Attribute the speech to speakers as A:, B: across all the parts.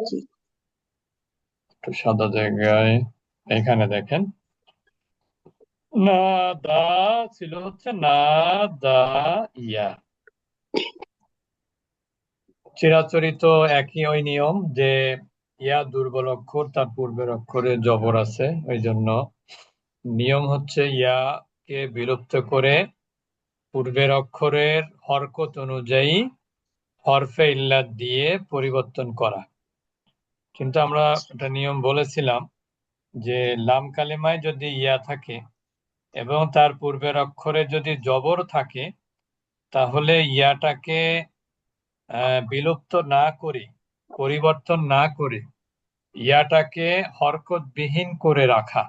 A: জি।
B: একটু সাদা জায়গায় এখানে দেখেন, না দা ছিল হচ্ছে না দা ইয়া। চিরাচরিত একই ওই নিয়ম যে ইয়া দুর্বল অক্ষর, তার পূর্বের অক্ষরে জবর আছে, ওই জন্য নিয়ম হচ্ছে ইয়া কে বিলুপ্ত করে পূর্বের অক্ষরের হরকত অনুযায়ী হরফে ইল্লাত দিয়ে পরিবর্তন করা। কিন্তু আমরা একটা নিয়ম বলেছিলাম যে লাম কালিমায় যদি ইয়া থাকে এবং তার পূর্বের অক্ষরে যদি জবর থাকে, তাহলে ইয়াটাকে বিলুপ্ত না করে, পরিবর্তন না করে ইয়াটাকে হরকতবিহীন করে রাখা,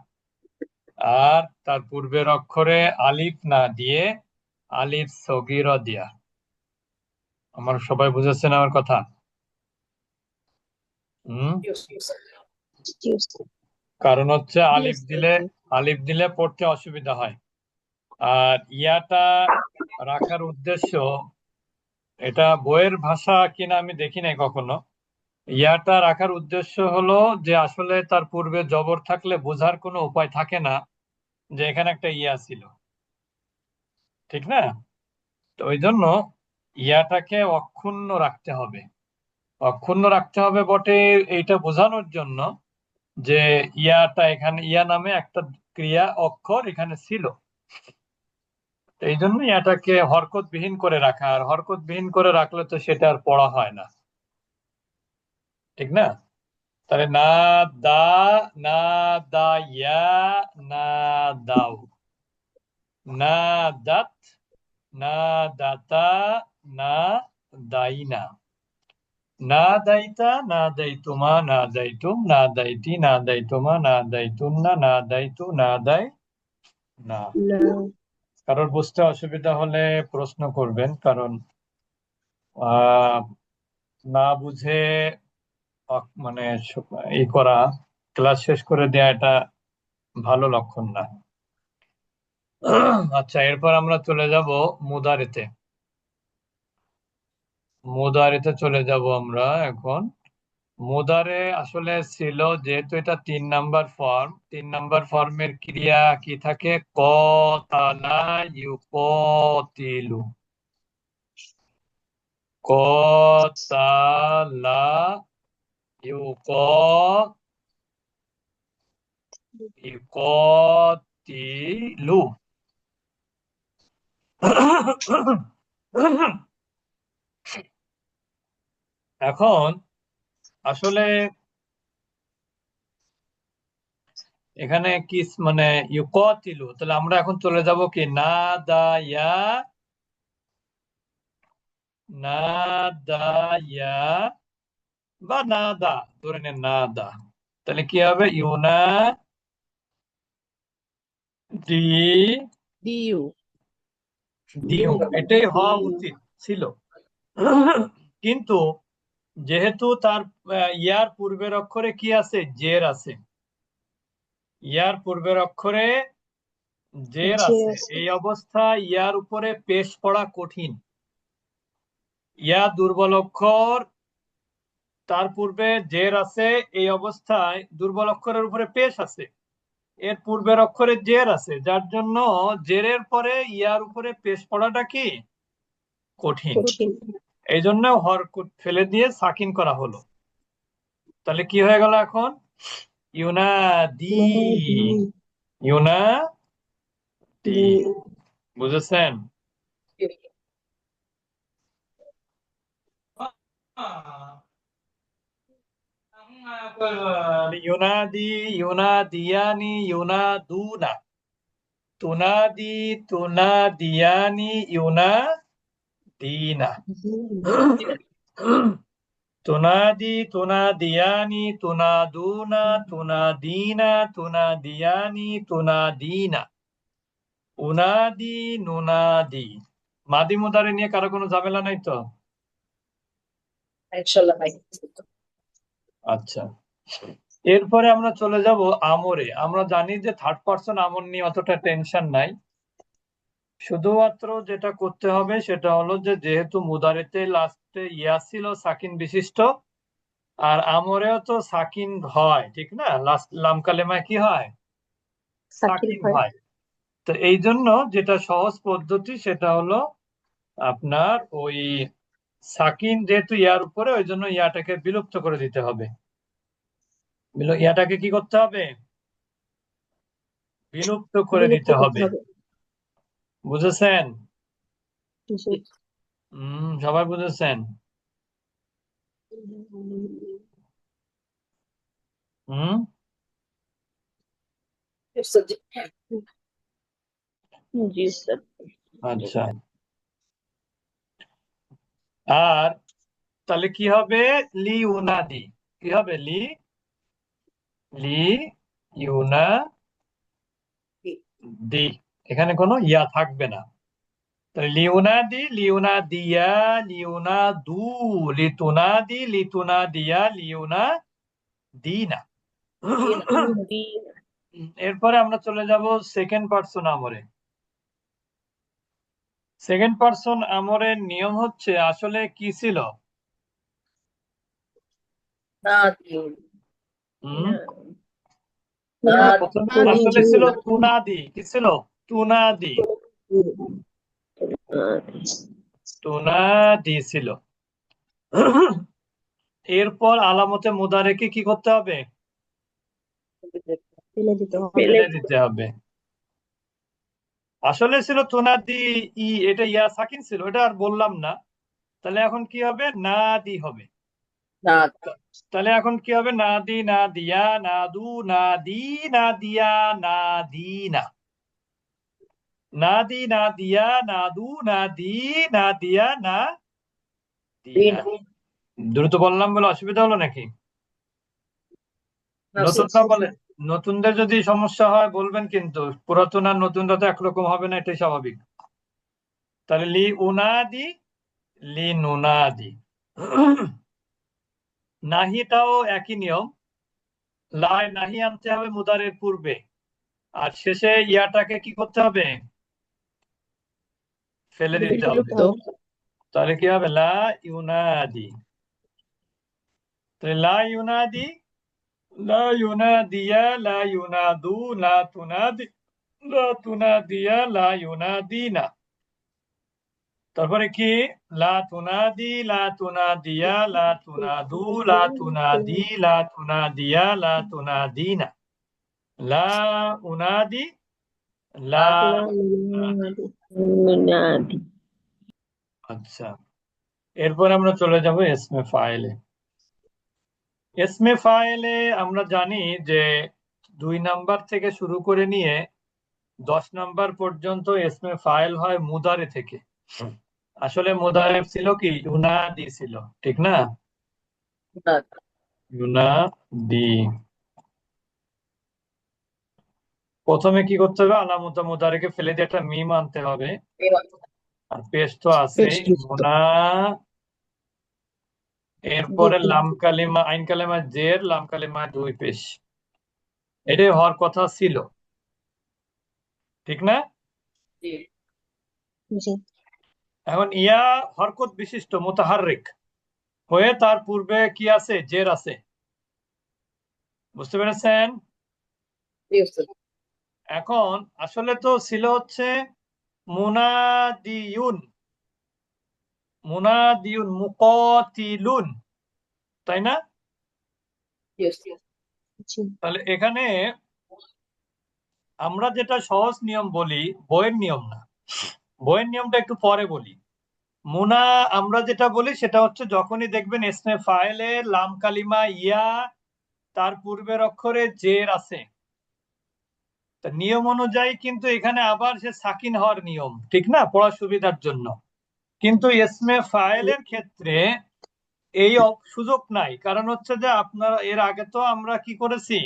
B: আর তার পূর্বের অক্ষরে আলিফ না দিয়ে আলিফ সগীরা দিয়া। আমার সবাই বুঝেছেন আমার কথা? হুম।
A: জি।
B: কারণ হচ্ছে
A: জি
B: আলিফ
A: ওস্তাদ,
B: দিলে,
A: জি।
B: আলিফ দিলে পড়তে অসুবিধা হয়। আর ইয়াটা রাখার উদ্দেশ্য, এটা বইয়ের ভাষা কিনা আমি দেখি নাই কখনো। ইয়াটা রাখার উদ্দেশ্য হলো যে আসলে তার পূর্বে জবর থাকলে বোঝার কোনো উপায় থাকে না যে এখানে একটা ইয়া ছিল, ঠিক না? তো ওই জন্য ইয়াটাকে অক্ষুণ্ণ রাখতে হবে। অক্ষুণ্ণ রাখতে হবে বটে, এইটা বোঝানোর জন্য যে ইয়াটা এখানে, ইয়া নামে একটা ক্রিয়া অক্ষর এখানে ছিল। তো এই জন্য ইয়াটাকে হরকতবিহীন করে রাখা, আর হরকতবিহীন করে রাখলে তো সেটা আর পড়া হয় না, ঠিক না? তাহলে না দা, না দা ইয়া, না দাও, না দাত, না দাতা, না দাইনা, না দাইতা, না দাইতুমা, না দাইতুম, না দাইতি, না দাইতুমা, না দাইতুন্না, না দাইতু, না দাই না।
A: না।
B: কারোর বুঝতে অসুবিধা হলে প্রশ্ন করবেন, কারণ আহ না বুঝে মানে ই করা, ক্লাস শেষ করে দেয়া, এটা ভালো লক্ষণ না। আচ্ছা, এরপর আমরা চলে যাব মুদারিতে। মুদারিতে চলে যাব আমরা এখন। মুদারে আসলে ছিল, যেহেতু এটা 3 নাম্বার ফর্ম, 3 নাম্বার ফর্মের ক্রিয়া কি থাকে? কতালা ইউকতিলু, কতালা ইউক ইউকতিলু। এখন আসলে এখানে কি মানে ইউকতিলু, তাহলে আমরা এখন চলে যাব কি না দা ইয়া, না দা ইয়া বা না দা, ধরে নেন না দা, তাহলে কি হবে? ইউনা দি
A: দিউ।
B: দিউ, এটাই হওয়া
A: দিউ।
B: উচিত ছিল। কিন্তু যেহেতু তার ইয়ার পূর্বের অক্ষরে কি আছে? জের আছে। ইয়ার পূর্বের অক্ষরে জের
A: জি
B: আছে,
A: ওস্তাদ।
B: এই অবস্থায় ইয়ার উপরে পেশ পড়া কঠিন। ইয়া দুর্বল অক্ষর, তার পূর্বে জের আছে, এই অবস্থায় দুর্বল অক্ষরের উপরে পেশ আছে, এর পূর্বের অক্ষরে জের আছে, যার জন্য জেরের পরে ইয়ার উপরে পেশ পড়াটা কি কঠিন।
A: কঠিন।
B: এই জন্য হরকত ফেলে দিয়ে সাকিন করা হলো। তাহলে কি হয়ে গেল এখন? ইউনাদি,
A: না। দি।
B: ইউনাদি।
A: দি।
B: বুঝেছেন? ইউনাদি, ইউনাদিয়ানি, ইউনাদুনা, তুনাদি, তুনাদিয়ানি, ইউনাদিনা। তুনাদি, তুনাদিয়ানি, তুনাদুনা, তুনাদিনা, তুনাদিয়ানি, তুনাদিনা, উনাদি, নুনাদি। মাদি মুদারে নিয়ে কারো কোনো ঝামেলা নাই তো?
A: ইনশাল্লাহ ভাই।
B: আচ্ছা, এরপরে আমরা চলে যাব আমরে। আমরা জানি যে থার্ড পার্সন আমর নিয়ে অতটা টেনশন নাই। শুধুমাত্র যেটা করতে হবে সেটা হলো যে যেহেতু মুদারেতে লাস্টে ইয়া ছিল সাকিন বিশিষ্ট, আর আমরেও তো সাকিন হয়, ঠিক না? লাম কালেমায় কি হয়?
A: সাকিন
B: সাকিন
A: হয়।
B: হয়। তো এই জন্য যেটা সহজ পদ্ধতি সেটা হলো আপনার ওই সাকিন যেহেতু ইয়ার উপরে, ওই জন্য ইয়াটাকে বিলুপ্ত করে দিতে হবে। ইয়াটাকে কি করতে হবে? বিলুপ্ত করে
A: বিলুপ্ত
B: দিতে
A: করতে
B: হবে।
A: হবে।
B: বুঝেছেন?
A: জি।
B: সবাই বুঝেছেন? হুম।
A: জি স্যার।
B: আচ্ছা। আর তাহলে কি হবে? লি ইউনাদি। কি হবে? লি লি ইউনাদি। এখানে কোনো ইয়া থাকবে না। তাহলে লিউনাদি, লিউনাদিয়া, লিউনাদু, লিতুনাদি, লিতুনাদিয়া, লিউনাদিনা। এরপরে আমরা চলে যাব সেকেন্ড পার্সন আমরে। সেকেন্ড পার্সন আমরের নিয়ম হচ্ছে, আসলে কি ছিল? হুম প্রথমে আসলে ছিল তুনাদি। কি ছিল? তুনাদি। তুনাদি ছিল। এরপর আলামতে মুদারেকে কি করতে হবে?
A: ফেলে দিতে হবে।
B: ফেলে দিতে হবে। আসলে ছিল তুনাদি এটা ইয়া সাকিন ছিল, এটা আর বললাম না। তাহলে এখন কি হবে? নাদি হবে। তাহলে এখন কি হবে? নাদি, না দিয়া, না দু, না দি, না দিয়া, না দি না। না দি, না দিয়া, না দু, না দি, না দিয়া, না দি না। দ্রুত বললাম বলে অসুবিধা হলো নাকি? নতুনরা বলে, নতুনদের যদি সমস্যা হয় বলবেন, কিন্তু পুরাতন আর নতুনরা তো একরকম হবে না, এটাই স্বাভাবিক। তাহলে লি উনাদি, লি নুনাদি। নাহিটাও একই নিয়ম। নাহি আনতে হবে মুদারের পূর্বে, আর শেষে ইয়াটাকে কি করতে হবে? ফেলে দিতে হবে।
A: বিলুপ্ত।
B: তাহলে কি হবে? লা ইউনাদি। তাহলে লা ইউনাদি, লা ইউনাদিয়া, লা ইউনাদু, লা তুনাদি, লা তুনাদিয়া, লা ইউনাদিনা। তারপরে কি? লা তুনাদি, লা তুনাদিয়া, লা তুনাদু, লা তুনাদি, লা তুনাদিয়া, লা তুনাদিনা। লা উনাদি, লা উনাদি। আচ্ছা। এরপর আমরা চলে যাব এসমে ফাইলে। এসমে ফাইলে আমরা জানি যে 2 নাম্বার থেকে শুরু করে নিয়ে 10 নাম্বার পর্যন্ত এসমে ফাইল হয় মুদারে থেকে। আসলে মুদারে ছিল কি? ইউনাদি ছিল, ঠিক না? ইউনাদি। প্রথমে কি করতে হবে? আলামত মুদারেকে ফেলে দিয়ে একটা মিম আনতে হবে। আর পেশ তো আছে মুনা। এরপরে লাম কালিমা, আইন কালিমা জের, লাম কালিমা 2 পেশ। এটাই হওয়ার কথা ছিল, ঠিক না? এখন ইয়া হরকত বিশিষ্ট মুতাহাররিক হয়ে তার পূর্বে কি আছে? জের আছে। বুঝতে পেরেছেন? এখন আসলে তো ছিল হচ্ছে মুনাদিয়ুন, মুনাদিয়ুন, মুকাতিলুন, তাই না? তাহলে এখানে আমরা যেটা সহজ নিয়ম বলি, বইয়ের নিয়ম না, বইয়ের নিয়মটা একটু পরে বলি। মুনা আমরা যেটা বলি সেটা হচ্ছে, যখনই দেখবেন ইসমে ফাইলে লাম কালিমা ইয়া তার পূর্বের অক্ষরে জের আছে, তা নিয়ম অনুযায়ী কিন্তু এখানে আবার সে সাকিন হওয়ার নিয়ম, ঠিক না? পড়ার সুবিধার জন্য। কিন্তু ইসমে ফাইলের ক্ষেত্রে এই সুযোগ নাই। কারণ হচ্ছে যে আপনারা এর আগে তো আমরা কি করেছি?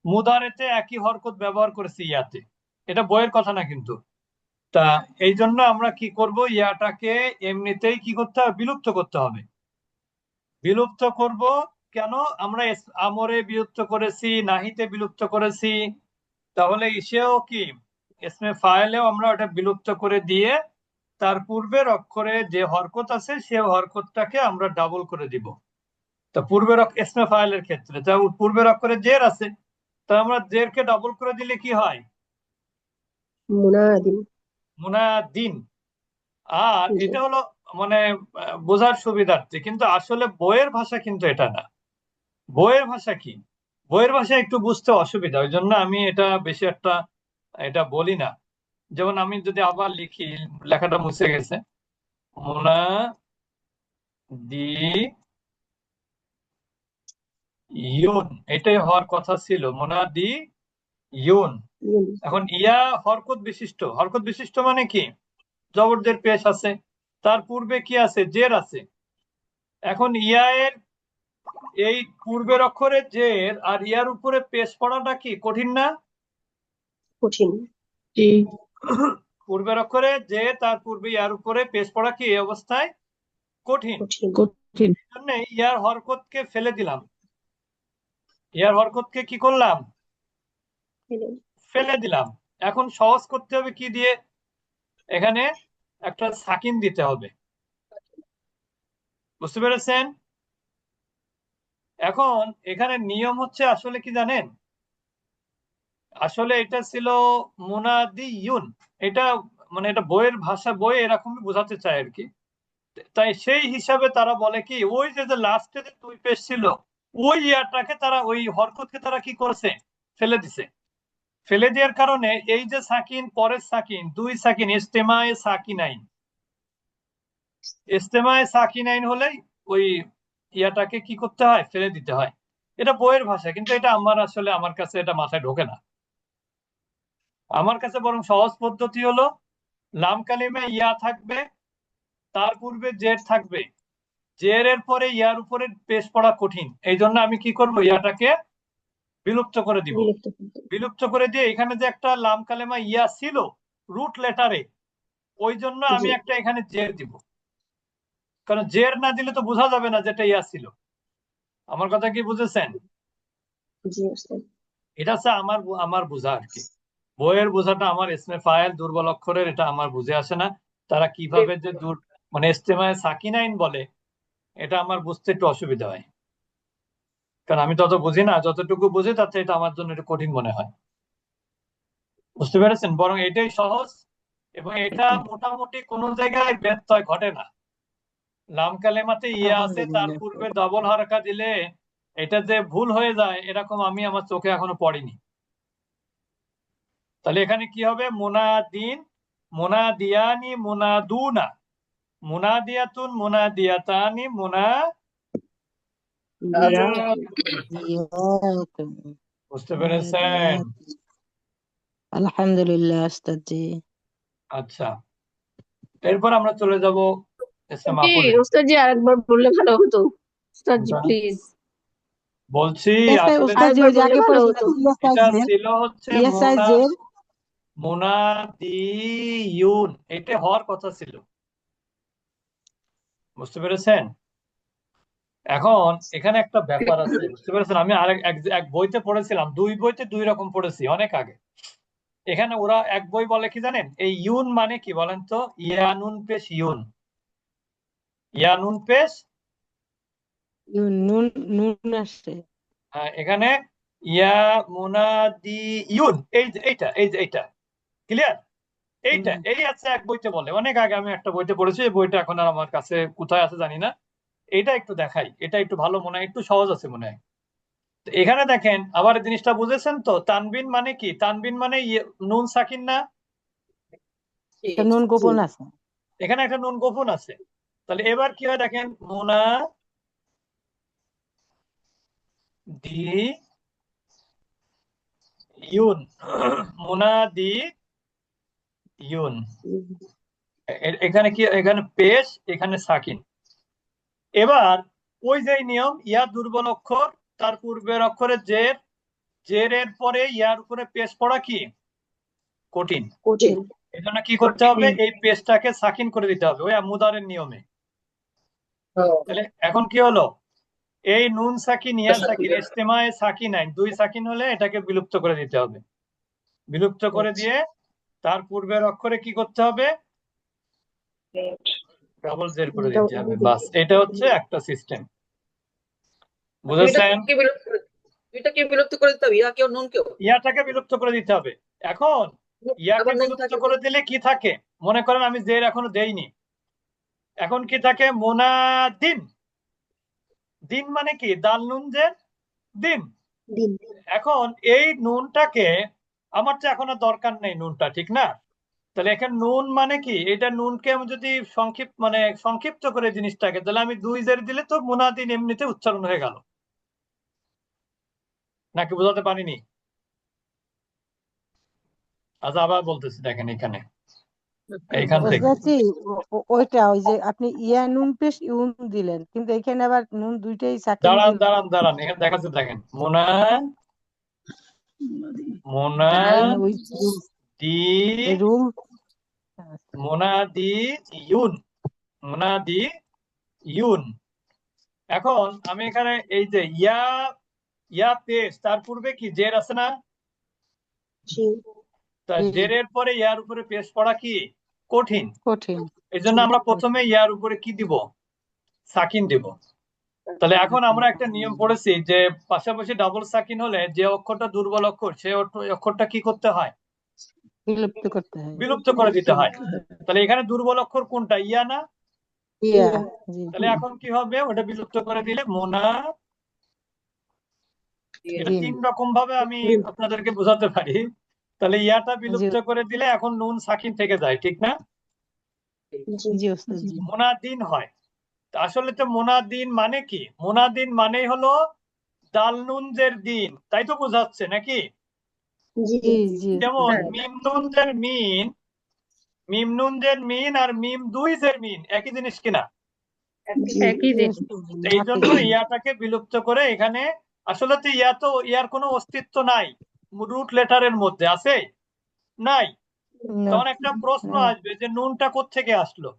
B: মুদারেতে একই হরকত ব্যবহার করেছি ইয়াতে। এটা বইয়ের কথা না কিন্তু। তা এই জন্য আমরা কি করব? ইয়াটাকে এমনিতেই কি করতে হবে? বিলুপ্ত করতে হবে। বিলুপ্ত করব কেন? আমরা আমরে বিলুপ্ত করেছি, নাহিতে বিলুপ্ত করেছি, তাহলে ইসেও কি ইসমে ফাইলেও আমরা ওটা বিলুপ্ত করে দিয়ে তার পূর্বের অক্ষরে যে হরকত আছে সে হরকতটাকে আমরা ডাবল করে দিব। তো পূর্বের ইসমে ফাইলের ক্ষেত্রে তা পূর্বের অক্ষরে জের আছে, তা আমরা জেরকে ডবল করে দিলে কি হয়?
A: মুনাদিন।
B: মুনাদিন। আর
A: জি।
B: এটা হলো মানে বোঝার সুবিধার্থে, কিন্তু আসলে বইয়ের ভাষা কিন্তু এটা না। বইয়ের ভাষা কি? বইয়ের ভাষা একটু বুঝতে অসুবিধা, ওই জন্য আমি এটা বেশি একটা এটা বলি না। যেমন আমি যদি আবার লিখি, লেখাটা মুছে গেছে, মুনাদি ইউন, এটাই হওয়ার কথা ছিল, মুনাদি ইউন।
A: ইউন।
B: এখন ইয়া হরকত বিশিষ্ট, হরকত বিশিষ্ট মানে কি? জবরদের পেশ আছে, তার পূর্বে কি আছে? জের আছে। এখন ইয়া এর এই পূর্বের অক্ষরে জের আর ইয়ার উপরে পেশ পড়াটা কি কঠিন না?
A: কঠিন।
C: জি।
B: পূর্বের অক্ষরে যে তার পূর্বে ইয়ার উপরে পেশ পড়া কি এই অবস্থায় কঠিন।
A: কঠিন।
C: কঠিন।
B: এই জন্য ইয়ার হরকতকে ফেলে দিলাম, ইয়ার হরকতকে কি করলাম? ফেলে দিলাম। এখন সহজ করতে হবে কি দিয়ে? এখানে একটা সাকিন দিতে হবে, বুঝতে পেরেছেন? এখন এখানে নিয়ম হচ্ছে আসলে কি জানেন, আসলে এটা ছিল মুনাদি ইউন, এটা মানে এটা বইয়ের ভাষা, বই এরকমই বোঝাতে চায় আর কি। তাই সেই হিসাবে তারা বলে কি, ওই যে লাস্টে যে দুই পেশ ছিল, ওই ইয়ারটাকে তারা, ওই হরকতকে তারা কি করেছে? ফেলে দিছে। ফেলে দেওয়ার কারণে এই যে সাকিন, পরের সাকিন, দুই সাকিন, ইস্তেমায়ে সাকিনাইন, ইস্তেমায়ে সাকিনাইন হলেই ওই ইয়াটাকে কি করতে হয়? ফেলে দিতে হয়। এটা বইয়ের ভাষা, কিন্তু এটা আসলে আমার কাছে এটা মাথায় ঢোকে না। আমার কাছে বরং সহজ পদ্ধতি হলো, লাম কালিমে ইয়া থাকবে, তার পূর্বে জের থাকবে, জের এর পরে ইয়ার উপরে পেশ পড়া কঠিন, এই জন্য আমি কি করব? ইয়াটাকে বিলুপ্ত করে দিব।
A: বিলুপ্ত করতে।
B: বিলুপ্ত করে দিয়ে এখানে যে একটা লাম কালেমা ইয়া ছিল রুট লেটারে, ওই জন্য আমি
A: জি।
B: একটা এখানে জের দিব, কারণ জের না দিলে তো বোঝা যাবে না যেটা ইয়া ছিল। আমার কথা কি বুঝেছেন?
A: জি উস্তাদ।
B: এটা হচ্ছে আমার বোঝা আর কি। বইয়ের বোঝাটা, আমার ইসমে ফাইল দুর্বল অক্ষরের, এটা আমার বুঝে আসে না। তারা কিভাবে যে মানে ইস্তেমায়ে সাকিনাইন বলে, এটা আমার বুঝতে একটু অসুবিধা হয়, কারণ আমি তত বুঝি না। যতটুকু বুঝি তাতে এটা আমার জন্য একটু কঠিন মনে হয়, বুঝতে পেরেছেন? বরং এটাই সহজ, এবং এটা মোটামুটি কোনো জায়গায় ব্যত্যয় ঘটে না। লাম কালেমাতে ইয়া আছে, তার
C: আলহামদুলিল্লাহ।
B: পূর্বে ডবল হারাকা দিলে এটা যে ভুল হয়ে যায়, এরকম আমি আমার চোখে এখনো পড়িনি। তাহলে এখানে কি হবে? মুনাদিন, মুনাদিয়ানি, মুনাদুনা, মুনাদিয়াতুন, মুনাদিয়াতানি,
C: إياكم
B: বুঝতে পেরেছেন?
C: আলহামদুলিল্লাহ উস্তাদ জি।
B: আচ্ছা, এরপর আমরা চলে যাব ইসমে
A: জি
B: মাফুলে।
A: উস্তাদ জি, আরেকবার বললে ভালো হতো। উস্তাদ জি
B: কোনটা?
A: প্লিজ
B: বলছি আসলে
C: উস্তাদ জি
A: আরেকবার
C: ওই যে
A: বললে
C: আগে
A: ভালো হতো।
C: পড়েছিল
B: এটা ছিল হচ্ছে
C: ইয়াসাইজের
B: মুনাদিয়ুন, এটা হওয়ার কথা ছিল, বুঝতে পেরেছেন? এখন এখানে একটা ব্যাপার আছে, বুঝতে পেরেছেন? আমি আরেক এক বইতে পড়েছিলাম, দুই বইতে দুই রকম পড়েছি অনেক আগে। এখানে ওরা এক বই বলে কি জানেন, এই ইউন মানে কি বলেন তো? ইয়ানুন পেশ ইউন, ইয়ানুন পেশ।
C: নুন নুন আসছে।
B: এখানে ইয়া মুনাদি ইউন, এই যে এইটা, এই যে এইটা, ক্লিয়ার? এইটা এই আছে এক বইতে বলে, অনেক আগে আমি একটা বইতে পড়েছি, এই বইটা এখন আর আমার কাছে কোথায় আছে জানি না। এটা একটু দেখাই, এটা একটু ভালো মনে হয়, একটু সহজ আছে মনে হয়। তো এখানে দেখেন আবার জিনিসটা বুঝেছেন তো? তানবিন মানে কি? তানবিন মানে নুন সাকিন না?
C: একটা নুন গোপন আছে।
B: এখানে একটা নুন গোপন আছে। তাহলে এবার কি হয় দেখেন, মুনা দি ইউন, মুনাদি ইউন, এখানে কি? এখানে পেশ, এখানে সাকিন। এবার ওই যে নিয়ম, ইয়া দুর্বল অক্ষর, তার পূর্বের অক্ষরে জের, জের এর পরে ইয়ার উপরে পেশ পড়া কি কঠিন।
A: কঠিন।
B: এই জন্য কি করতে হবে? এই পেশটাকে সাকিন করে দিতে হবে, ওই মুদারের নিয়মে। তাহলে এখন কি হলো? এই নুন সাকিন, ইয়া সাকিন, ইস্তেমায়ে সাকিনাইন, দুই সাকিন হলে এটাকে বিলুপ্ত করে দিতে হবে। বিলুপ্ত করে দিয়ে তার পূর্বের অক্ষরে কি করতে হবে? ডাবল জের করে দিতে হবে, বাস। এটা হচ্ছে একটা সিস্টেম। বুঝেছেন?
D: দুইটাকে বিলুপ্ত করে দিতে হবে, ইয়াকেও নুনকেও।
B: ইয়াটাকে বিলুপ্ত করে দিতে হবে। এখন ইয়াকে
D: আবার নুন
B: বিলুপ্ত
D: থাকে
B: করে দিলে কি থাকে? মনে করেন আমি জের এখনো দেইনি, এখন কি থাকে? মুনাদিন। দিন মানে কি? দাল নুন জের দিন।
A: দিন।
B: এখন এই নুনটাকে আমার তো এখন আর দরকার নেই নুনটা, ঠিক না? তাহলে এখানে নুন মানে কি? এটা নুনকে আমি যদি সংক্ষিপ্ত করে জিনিসটাকে, তাহলে আমি দুই জের দিলে তো মুনাদিন এমনিতে উচ্চারণ হয়ে গেল। নাকি বোঝাতে পারিনি? আচ্ছা আবার বলতেছি, দেখেন এখানে এইখান থেকে
C: ওস্তাদজি ওইটা ওই যে আপনি ইয়া নুন পেশ ইউন দিলেন, কিন্তু এখানে আবার নুন দুইটাই সাকিন
B: দাঁড়ান
C: দিয়ে
B: দাঁড়ান দাঁড়ান, এখানে দেখাচ্ছে দেখেন, মোনা
C: ওই
B: দি
C: রুম
B: মোনাদি ইউন, মোনাদি ইউন। এখন আমি এখানে এই যে ইয়া পেশ, তার পূর্বে কি জের আছে না?
A: জি।
B: তা জেরের পরে ইয়ার উপরে পেশ পড়া কি কঠিন।
C: কঠিন।
B: এই জন্য আমরা প্রথমে ইয়ার উপরে কি দিব? সাকিন দিব। তাহলে এখন আমরা একটা নিয়ম পড়েছি যে পাশাপাশি ডাবল সাকিন হলে যে অক্ষরটা দুর্বল অক্ষর, সে অক্ষরটা কি করতে হয়?
C: বিলুপ্ত করতে হয়।
B: বিলুপ্ত করে দিতে হয়। তাহলে এখানে দুর্বল অক্ষর কোনটা? ইয়া না?
C: ইয়া জি।
B: তাহলে এখন কি হবে? ওটা বিলুপ্ত করে দিলে মোনা। এটা
C: দিন।
B: 3 রকম ভাবে আমি আপনাদেরকে বোঝাতে পারি। তাহলে ইয়াটা বিলুপ্ত করে দিলে এখন নুন সাকিন থেকে যায়, ঠিক না?
A: জি।
C: জি ওস্তাদজি।
B: মোনাদিন হয়। তা আসলে তো মোনাদিন মানে কি? মোনাদিন মানেই হলো দাল নুন জের দিন, তাই তো বোঝাচ্ছে নাকি?
A: জি।
C: জি জি
B: যেমন মিম নুন জের মিন, মিম নুন জের মিন আর মিম দুই জের মিন একই জিনিস কিনা?
A: একই দিন।
B: এই জন্য ইয়াটাকে বিলুপ্ত করে এখানে আসলে তো ইয়ার কোনো অস্তিত্ব নাই রুট লেটারের মধ্যে, আছে? নাই। তখন একটা প্রশ্ন আসবে যে নুনটা কোত্থেকে আসলো?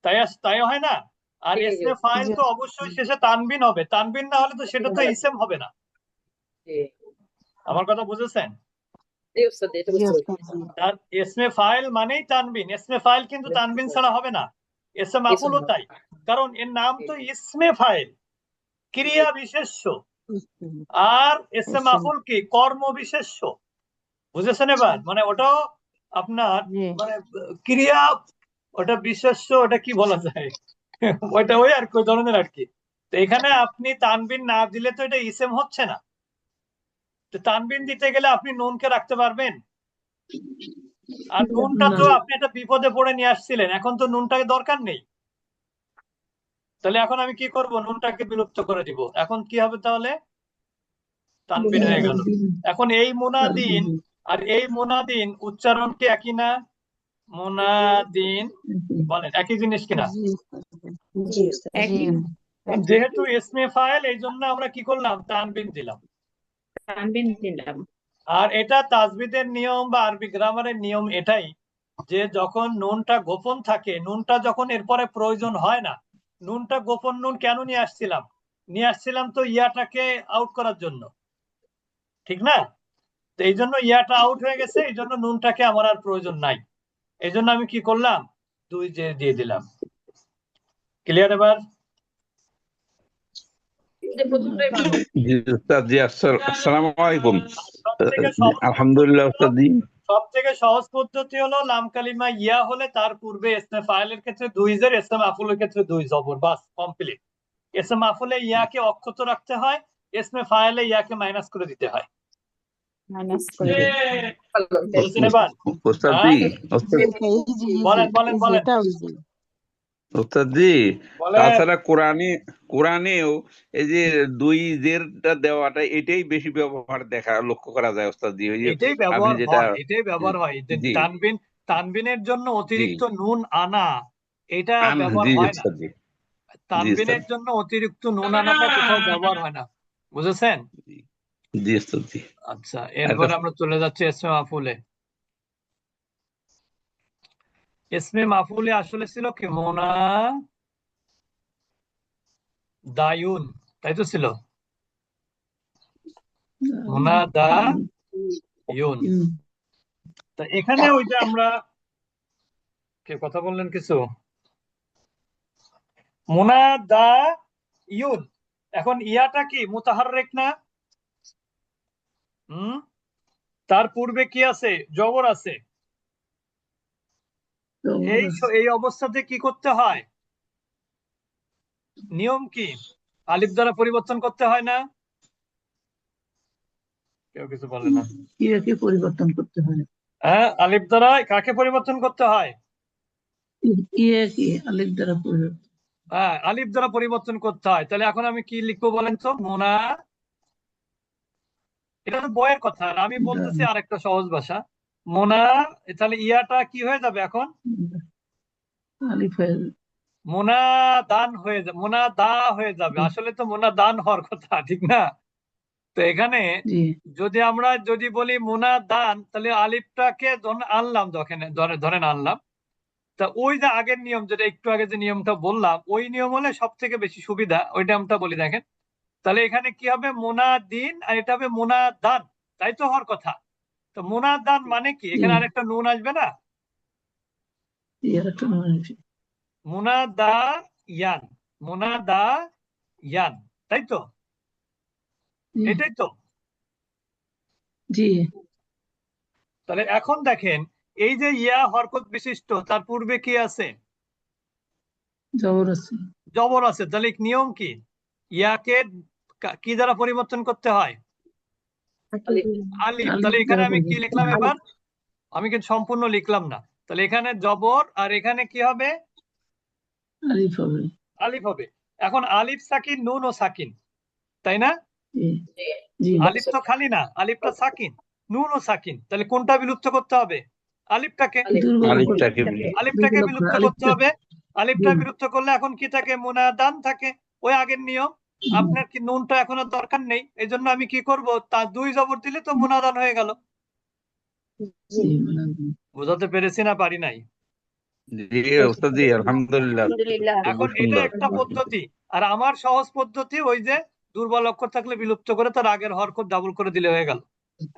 B: তাই হয় না? আর এসমে ফাইল তো অবশ্যই শেষে তানবিন হবে, তানবিন না হলে তো সেটা তো ইসেম হবে না। আমার কথা বুঝেছেন? তার এসমে ফাইল মানেই তানবিন, এসমে ফাইল কিন্তু তানবিন ছাড়া হবে না। এসে মাফুলও তাই, কারণ এর নাম তো ইসমে ফাইল, ক্রিয়া বিশেষ্য। আর এসে মাফুল কি? কর্ম বিশেষ্য। বুঝেছেন এবার? মানে ওটাও আপনার মানে ক্রিয়া, ওটা বিশেষ্য, ওটা কি বলা যায়? ওইটা ওই আর কি ধরনের আর কি। তো এখানে আপনি তানবিন না দিলে তো এটা ইসেম হচ্ছে না। তো তানবিন দিতে গেলে আপনি নুনকে রাখতে পারবেন? আর নুনটা তো আপনি একটা বিপদে পড়ে নিয়ে আসছিলেন, এখন তো নুনটাকে দরকার নেই। তাহলে এখন আমি কি করব? নুনটাকে বিলুপ্ত করে দিব। এখন কি হবে তাহলে? তানবিন হয়ে গেল। এখন এই মুনাদিন আর এই মুনাদিন উচ্চারণ কি একই না? মুনাদিন বলেন একই জিনিস কিনা?
A: জি একই।
B: যেহেতু ইসমে ফাইল, এই জন্য আমরা কি করলাম? তানবিন দিলাম।
A: তানবিন দিলাম।
B: আর এটা তাজবিদের নিয়ম বা আরবি গ্রামারের নিয়ম এটাই যে যখন নুনটা গোপন থাকে, নুনটা যখন এরপরে প্রয়োজন হয় না, নুনটা গোপন নুন কেন নিয়ে আসছিলাম তো ইয়াটাকে আউট করার জন্য, ঠিক না? তো এই জন্য ইয়াটা আউট হয়ে গেছে, এই জন্য নুনটাকে আমার আর প্রয়োজন নাই। এই জন্য আমি কি করলাম? দুই যে দিয়ে দিলাম। ক্লিয়ার এবার?
E: জি উস্তাদ জি, আসসালামু আলাইকুম।
B: আলহামদুলিল্লাহ
E: উস্তাদ জি।
B: সব থেকে সহজ পদ্ধতি হলো লাম কালিমা ইয়া হলে তার পূর্বে ইসমে ফাইলের ক্ষেত্রে দুই জের, ইসমে মাফুলের ক্ষেত্রে দুই জবর, বাস কমপ্লিট। ইসমে মাফুলে ইয়াকে অক্ষত রাখতে হয়, ইসমে ফাইলে ইয়াকে মাইনাস করে দিতে হয়। বুঝছেন এবার?
E: উস্তাদ জি,
B: বলেন বলেন বলেন
E: উস্তাদ জি,
B: বলেন।
E: তাছাড়া কোরআনেও এই যে দুই জেরটা দেওয়াটা এটাই বেশি ব্যবহার লক্ষ্য করা যায় উস্তাদ জি। ওই যে
B: এটাই
E: আপনি যেটা
B: ব্যবহার হয় যে
E: জি
B: তানবিনের জন্য
E: জি
B: অতিরিক্ত নুন আনা, এটা ব্যবহার
E: জি
B: হয় না।
E: উস্তাদ জি, জি উস্তাদ
B: তানবিনের জন্য অতিরিক্ত নুন আনাটা কোথাও ব্যবহার হয় না। বুঝেছেন?
E: জি উস্তাদ জি।
B: আচ্ছা, এরপরে আমরা চলে যাচ্ছি ইসমে মাফুলে। ইসমে মাফুলে আসলে ছিল কি? মোনা দায়ুন, তাই তো ছিল? মোনা দা ইউন। তা এখানে ওই যে আমরা কে কথা বললেন কিছু? মোনা দা ইউন, এখন ইয়াটা কি মুতাহাররিক না? তার পূর্বে কি আছে? জবর আছে। এই অবস্থাতে কি করতে হয়? নিয়ম কি? আলিফ দ্বারা পরিবর্তন করতে হয় না? কেউ কিছু বলে না।
F: ইয়াকে পরিবর্তন করতে হয়।
B: হ্যাঁ, আলিফ দ্বারা কাকে পরিবর্তন করতে হয়?
F: ইয়াকে আলিফ দ্বারা পরিবর্তন।
B: হ্যাঁ, আলিফ দ্বারা পরিবর্তন করতে হয়। তাহলে এখন আমি কি লিখবো বলেন তো? মুনা, এটা তো বইয়ের কথা, আর আমি বলতেছি আরেকটা সহজ ভাষা। মুনা, তাহলে ইয়াটা কি হয়ে যাবে এখন?
F: আলিফ হয়ে যাবে।
B: মুনাদান হয়ে যাবে, মুনাদা হয়ে যাবে। আসলে তো মুনাদান হওয়ার কথা, ঠিক না? তো এখানে
F: জি
B: যদি আমরা যদি বলি মুনাদান, তাহলে আলিফটাকে আনলাম, ধরেন আনলাম। তা ওই যে আগের নিয়ম, যেটা একটু আগে যে নিয়মটা বললাম, ওই নিয়ম হলে সব থেকে বেশি সুবিধা। ওই নিয়মটা বলি দেখেন। তাহলে এখানে কি হবে? মুনাদিন, আর এটা হবে মুনাদান। তাই তো হওয়ার কথা। তো মুনাদান মানে কি? এখানে আরেকটা নুন আসবে না?
F: ইয়ার একটা নাম আছে।
B: মুনাদা ইয়ান, মুনাদা ইয়ান, তাই তো?
F: জি,
B: এটাই তো।
F: জি
B: তাহলে এখন দেখেন, এই যে ইয়া হরকত বিশিষ্ট, তার পূর্বে কি আছে?
F: জবর আছে।
B: জবর আছে। তাহলে নিয়ম কি? ইয়াকে কি দ্বারা পরিবর্তন করতে হয়? আলিফ।
F: আলিফ
B: তাহলে এখানে
F: দ্বারা
B: আমি কি
F: পরিবর্তন।
B: লিখলাম এবার? আমি কিন্তু সম্পূর্ণ লিখলাম না। তাহলে এখানে জবর, আর এখানে কি হবে?
F: আলিফ হবে।
B: আলিফ হবে। এখন আলিফ সাকিন, নুন ও সাকিন, তাই না?
F: জি জি
B: আলিফ তো খালি না, আলিফটা সাকিন, নুন ও সাকিন। তাহলে কোনটা বিলুপ্ত করতে হবে? আলিফটাকে।
F: দুর্বল
E: আলিফটাকে
B: আলিফটাকে
F: দুর্বল
B: বিলুপ্ত করতে
F: আলিফটা
B: হবে। আলিফটা বিলুপ্ত করলে এখন কি থাকে? মুনাদান থাকে। ওই আগের নিয়ম। আপনার কি নুনটা এখন আর দরকার নেই, এই জন্য আমি কি করব? তা দুই জবর দিলে তো মুনাদান হয়ে গেল।
F: জি, মানে
B: বোঝাতে পেরেছি না পারি নাই?
E: জি ওস্তাদ জি, আলহামদুলিল্লাহ,
A: আলহামদুলিল্লাহ।
B: এখন
E: খুব
B: এটা
E: সুন্দর।
B: একটা পদ্ধতি। আর আমার সহজ পদ্ধতি ওই যে দুর্বল অক্ষর থাকলে বিলুপ্ত করে তার আগের হরকত ডাবল করে দিলে হয়ে গেল।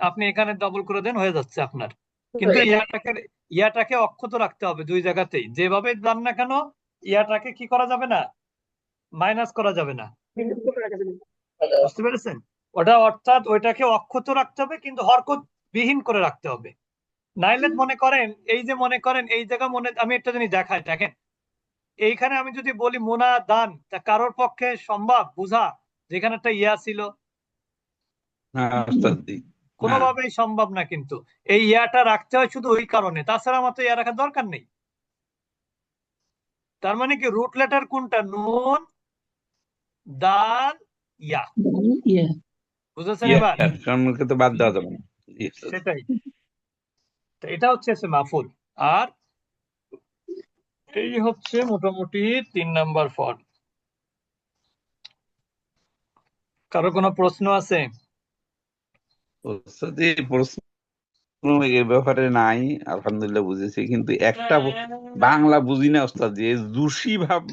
B: আপনি এখানে ডাবল করে দেন, হয়ে যাচ্ছে আপনার। কিন্তু ইয়াটাকে অক্ষত রাখতে হবে দুই জায়গাতেই। যেভাবে যান না কেন, ইয়াটাকে কি করা যাবে না? মাইনাস করা যাবে না।
A: বিলুপ্ত করা যাবে না।
B: বুঝতে পেরেছেন? ওটা অর্থাৎ ওইটাকে অক্ষত রাখতে হবে, কিন্তু হরকত বিহীন করে রাখতে হবে। নাইলে মনে করেন, এই যে মনে করেন এই জায়গা আমি একটা জিনিস দেখাই দেখেন। এইখানে আমি যদি বলি মুনাদান, তা কারোর পক্ষে সম্ভব বুঝা যেখানে একটা ইয়া ছিল?
E: হ্যাঁ ওস্তাদ জি, হ্যাঁ
B: কোনোভাবেই সম্ভব না। কিন্তু এই ইয়াটা রাখতে হয় শুধু ওই কারণে, তাছাড়া আমার তো ইয়া রাখার দরকার নেই। তার মানে কি রুট লেটার কোনটা? নুন, দাল, ইয়া।
F: ইয়া
B: বুঝেছেন
E: ইয়া,
B: এবার?
E: কারণ ওকে তো বাদ দেওয়া যাবে না। জি ওস্তাদ।
B: সেটাই। তো এটা হচ্ছে মাফুল। আর এই হচ্ছে মোটামুটি 3 নাম্বার ফর্ম। কারো কোনো প্রশ্ন আছে?
E: ওস্তাদ জি, প্রশ্ন এ ব্যাপারে নাই, আলহামদুলিল্লাহ বুঝেছি, কিন্তু একটা বাংলা বুঝি না ওস্তাদ জি। এই জুসি ভাব,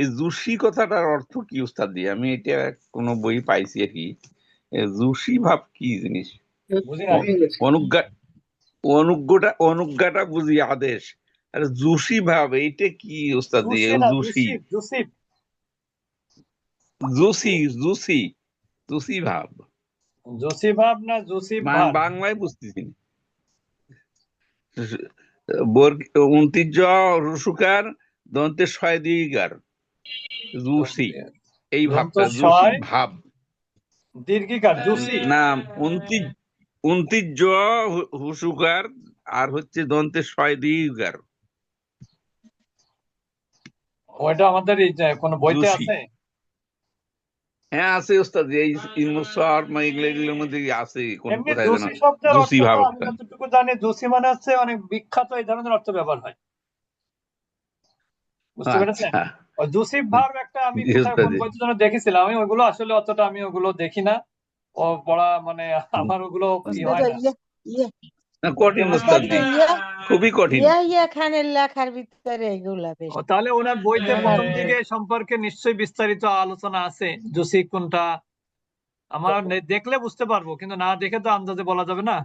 E: এই জুসি কথাটার অর্থ কি ওস্তাদ জি? আমি এটা কোনো বই পাইছি আর কি। জুসি ভাব কি জিনিস?
B: বুঝি না আমি।
E: অনুজ্ঞা, অনুজ্ঞাটা বুঝি আদেশ, আর জুসি ভাব এইটা কি ওস্তাদ জি?
B: জুসি না,
E: জুসি,
B: জুসিব, জুসিব।
E: জুসি, জুসি, জুসি ভাব,
B: জুসি ভাব না জুসিব ভাব?
E: বাংলায় বুঝতেছি না। ঐতিহ্য রসুকার দন্তে শয় দীর্ঘার জুসি, এই ভাবটা জুসি
B: ছয়
E: ভাব
B: দীর্ঘিকার জুসি।
E: না, ঐতিহ্য হুসুকার, আর হচ্ছে দন্তে শয় দীর্ঘার
B: ওইটা আমাদের এই যে কোনো বইতে
E: জুসি।
B: আছে?
E: হ্যাঁ আছে ওস্তাদ, এই ইমুসার এগুলোর মধ্যে আছে, কোন
B: এমনি
E: কোথায় যেন
B: জুসি শব্দের অর্থ
E: জুসি
B: তো
E: ভাব
B: আমি যতটুকু জানি, জুসি মানে হচ্ছে অনেক বিখ্যাত, এই ধরনের অর্থ ব্যবহার হয়। বুঝতে পেরেছেন?
E: আচ্ছা,
B: ওই জুসিব ভার্ব একটা আমি
E: জি
B: কোথায়
E: ওস্তাদ
B: কোন
E: জি।
B: বইতে যেন দেখেছিলাম। আমি ওইগুলো আসলে অতটা আমি ওগুলো দেখি না। ও পড়া মানে আমার ওগুলো ই হয় না।
C: ইয়া ইয়া
E: না, কঠিন
B: বুঝতে
E: ওস্তাদ জি,
B: পারছেন?
C: ইয়া
E: খুবই কঠিন।
C: ইয়া খানের লেখার ভিতরে এগুলা বেশ।
B: তাহলে ওনার বইতে
C: আমার
B: প্রথম দিকে সম্পর্কে নিশ্চয়ই বিস্তারিত আলোচনা আছে। জুসি কোনটা আমার দেখলে বুঝতে পারবো, কিন্তু না দেখে তো আন্দাজে বলা যাবে না।